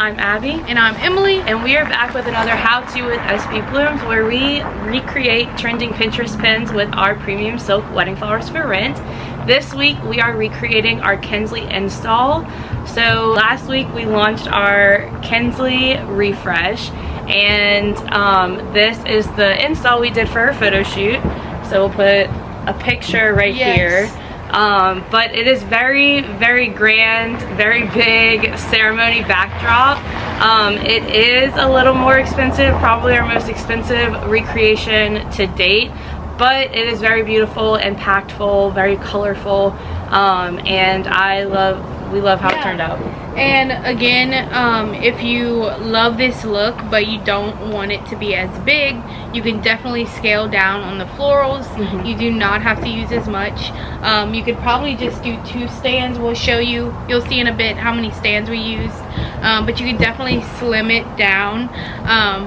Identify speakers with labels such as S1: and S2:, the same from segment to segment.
S1: I'm Abby.
S2: And I'm Emily.
S1: And we are back with another how-to with SBBlooms, where we recreate trending Pinterest pins with our premium silk wedding flowers for rent. This week we are recreating our Kinsley install. So last week we launched our Kinsley refresh, and this is the install we did for our photo shoot. So we'll put a picture right here. But it is very, very grand, very big ceremony backdrop. It is a little more expensive, probably our most expensive recreation to date, but it is very beautiful, impactful, very colorful, and we love how it turned out.
S2: And again, if you love this look but you don't want it to be as big, you can definitely scale down on the florals. You do not have to use as much. You could probably just do 2 stands. We'll show you, you'll see in a bit how many stands we used, but you can definitely slim it down.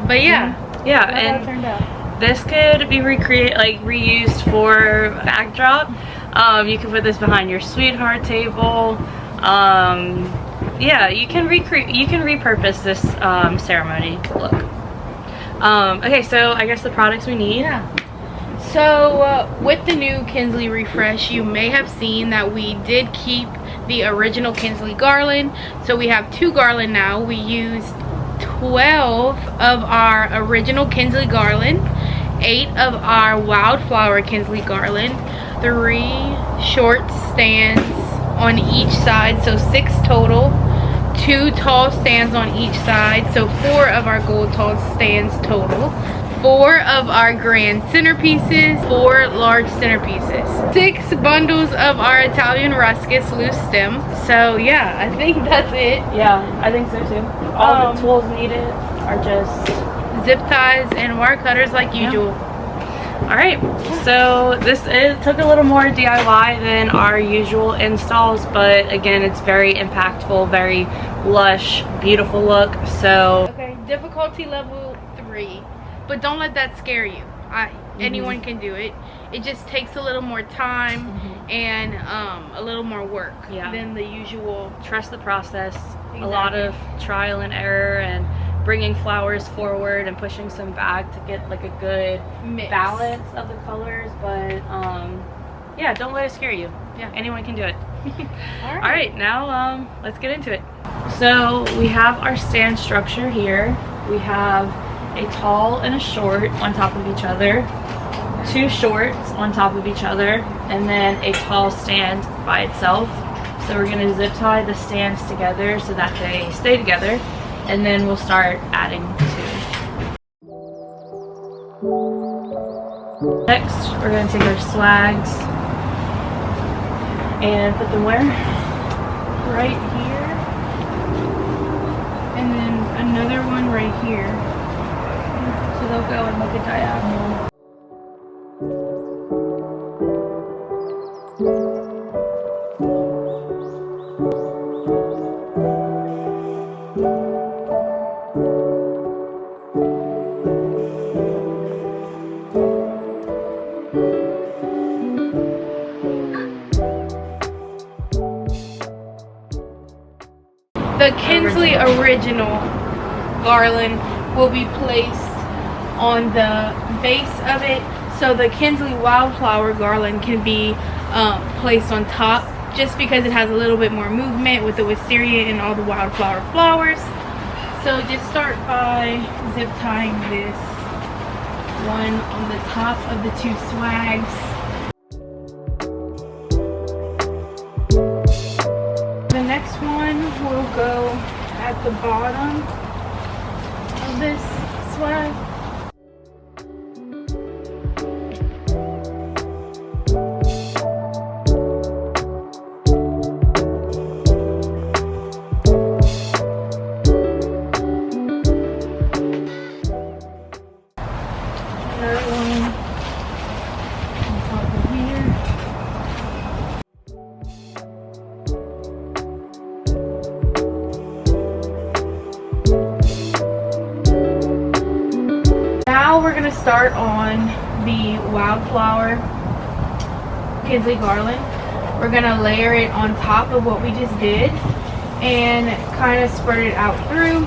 S2: But yeah,
S1: and
S2: turned out.
S1: This could be reused for backdrop. You can put this behind your sweetheart table. Yeah, you can repurpose this ceremony look. Okay, so I guess the products we need.
S2: So with the new Kinsley refresh, you may have seen that we did keep the original Kinsley Garland. So we have 2 garland now. We used 12 of our original Kinsley Garland, 8 of our wildflower Kinsley Garland, 3 short stands on each side, so 6 total, 2 tall stands on each side, so 4 of our gold tall stands total, 4 of our grand centerpieces, 4 large centerpieces, 6 bundles of our Italian Ruscus loose stem. So yeah, I think that's it.
S1: Yeah, I think so too. All the tools needed are just
S2: zip ties and wire cutters like usual.
S1: Alright, so this took a little more DIY than our usual installs, but again, it's very impactful, very lush, beautiful look. So
S2: okay, difficulty level 3, but don't let that scare you. Anyone can do it. It just takes a little more time and a little more work than the usual.
S1: Trust the process. A lot of trial and error, and bringing flowers forward and pushing some back to get like a good balance of the colors. But yeah, don't let it scare you. Anyone can do it. All right, now let's get into it. So we have our stand structure here. We have a tall and a short on top of each other, 2 shorts on top of each other, and then a tall stand by itself. So we're going to zip tie the stands together so that they stay together, and then we'll start adding 2. Next, we're going to take our swags and put them where?
S2: Right here. And then another one right here. So they'll go and look at diagonal. The Kinsley original garland will be placed on the base of it, so the Kinsley wildflower garland can be placed on top, just because it has a little bit more movement with the wisteria and all the wildflower flowers. So just start by zip tying this one on the top of the 2 swags. The next one will go at the bottom of this swag. Another one on top of here. Now we're going to start on the wildflower Kinsley Garland. We're going to layer it on top of what we just did, and kind of spread it out through.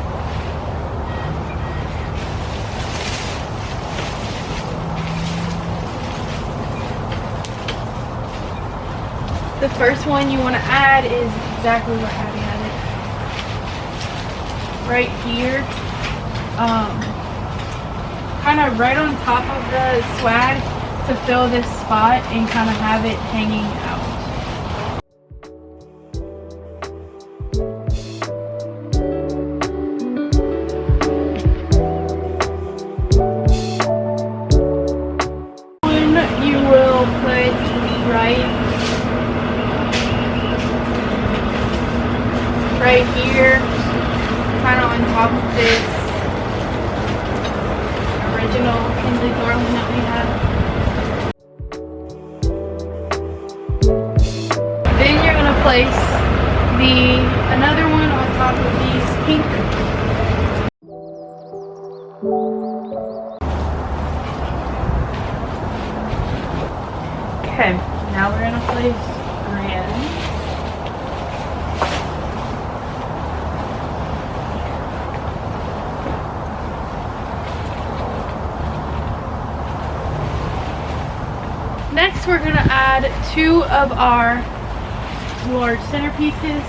S2: The first one you want to add is exactly where Abby had it. Right here. Kind of right on top of the swag to fill this spot and kind of have it hanging out. You will put right here, kind of on top of this original Kinsley Garland that we have. Then you're gonna place another one on top of these pink. Okay, now we're gonna place grand. Next, we're gonna add 2 of our large centerpieces.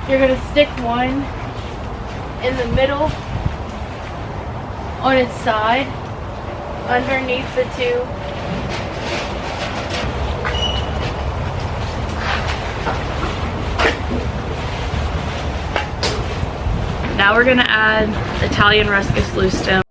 S2: You're gonna stick one in the middle on its side, underneath the 2.
S1: Now we're gonna add Italian Ruscus loose stem.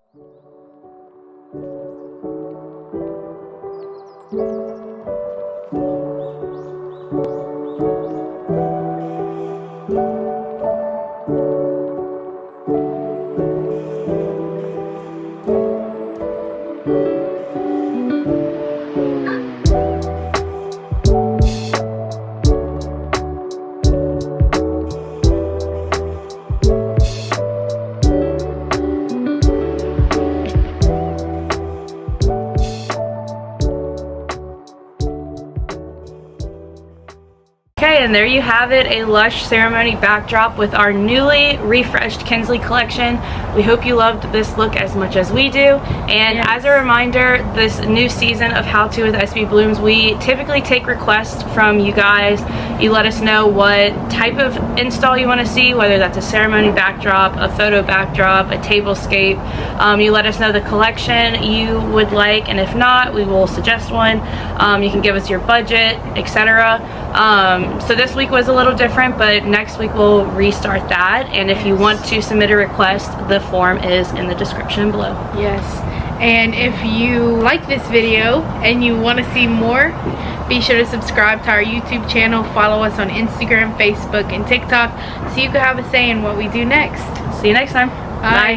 S1: Okay, and there you have it, a lush ceremony backdrop with our newly refreshed Kinsley collection. We hope you loved this look as much as we do. And yes, as a reminder, this new season of How To with SBBlooms, we typically take requests from you guys. You let us know what type of install you want to see, whether that's a ceremony backdrop, a photo backdrop, a tablescape. You let us know the collection you would like, and if not, we will suggest one. You can give us your budget, etc. So this week was a little different, but next week we'll restart that. And if you want to submit a request, the form is in the description below.
S2: Yes, and if you like this video and you want to see more, be sure to subscribe to our YouTube channel, follow us on Instagram, Facebook, and TikTok so you can have a say in what we do next.
S1: See you next time.
S2: Bye.